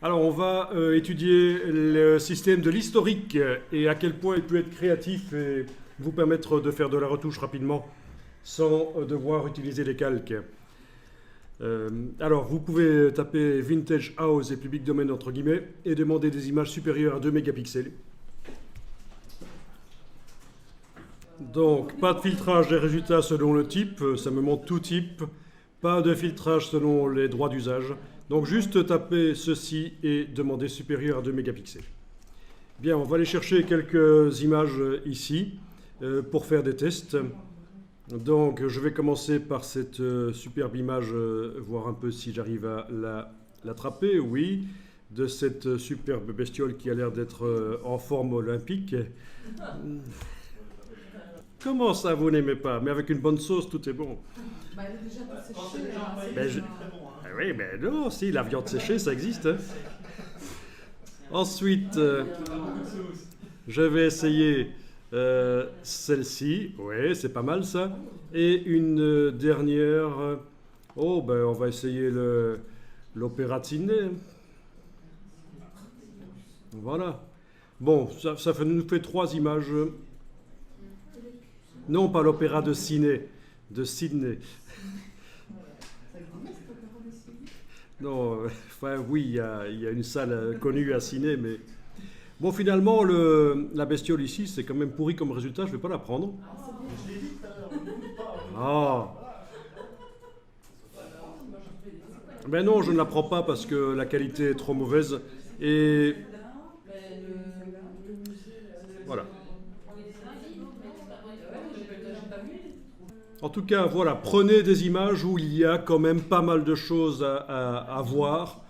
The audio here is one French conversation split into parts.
Alors, on va étudier le système de l'historique et à quel point il peut être créatif et vous permettre de faire de la retouche rapidement sans devoir utiliser les calques. Alors, vous pouvez taper Vintage House et Public Domain entre guillemets et demander des images supérieures à 2 mégapixels. Donc, pas de filtrage des résultats selon le type, ça me montre tout type. Pas de filtrage selon les droits d'usage. Donc juste taper ceci et demander supérieur à 2 mégapixels. Bien, on va aller chercher quelques images ici pour faire des tests. Donc je vais commencer par cette superbe image, voir un peu si j'arrive à l'attraper. Oui, de cette superbe bestiole qui a l'air d'être en forme olympique. Comment ça, vous n'aimez pas? Mais avec une bonne sauce, tout est bon. Bah, elle est déjà pas séchée. Ah oui, mais non, si, la viande séchée, ça existe. Hein. Ensuite, je vais essayer celle-ci. Oui, c'est pas mal ça. Et une dernière. Oh, ben, on va essayer l'opéra de Sydney. Voilà. Bon, ça nous fait 3 images. Non, pas l'opéra de Sydney. De Sydney. Non, enfin oui, il y a une salle connue à Sydney, mais... Bon, finalement, la bestiole ici, c'est quand même pourri comme résultat, je ne vais pas la prendre. Ah. Ben non, je ne la prends pas parce que la qualité est trop mauvaise. Et... Voilà. En tout cas, voilà, prenez des images où il y a quand même pas mal de choses à voir.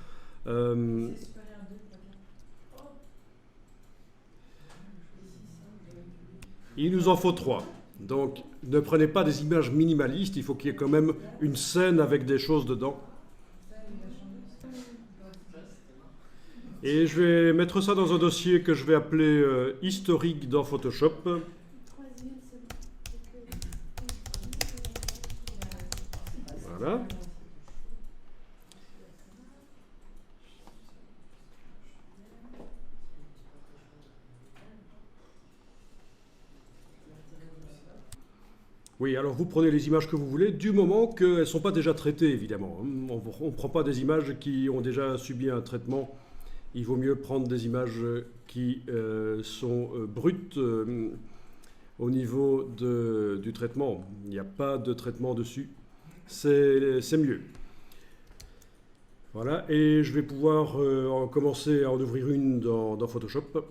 Il nous en faut 3. Donc, ne prenez pas des images minimalistes, il faut qu'il y ait quand même une scène avec des choses dedans. Et je vais mettre ça dans un dossier que je vais appeler historique dans Photoshop. Voilà. Oui, alors vous prenez les images que vous voulez, du moment qu'elles ne sont pas déjà traitées, évidemment. On ne prend pas des images qui ont déjà subi un traitement. Il vaut mieux prendre des images qui sont brutes au niveau du traitement. Il n'y a pas de traitement dessus. C'est mieux. Voilà, et je vais pouvoir commencer à en ouvrir une dans Photoshop.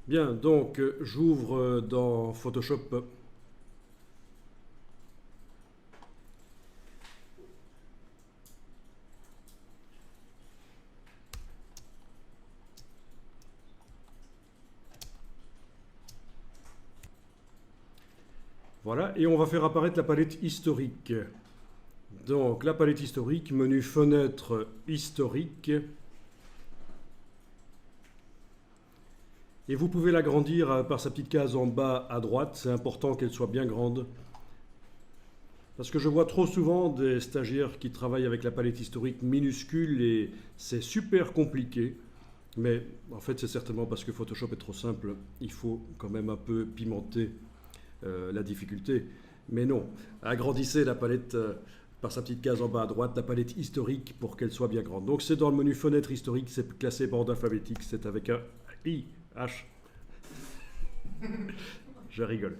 Bien, donc j'ouvre dans Photoshop. Voilà, et on va faire apparaître la palette historique. Donc la palette historique, menu fenêtre historique. Et vous pouvez l'agrandir par sa petite case en bas à droite. C'est important qu'elle soit bien grande. Parce que je vois trop souvent des stagiaires qui travaillent avec la palette historique minuscule et c'est super compliqué. Mais en fait, c'est certainement parce que Photoshop est trop simple. Il faut quand même un peu pimenter la difficulté. Mais non, agrandissez la palette par sa petite case en bas à droite, la palette historique pour qu'elle soit bien grande. Donc c'est dans le menu fenêtre historique, c'est classé par ordre alphabétique, c'est avec un I, H. Je rigole.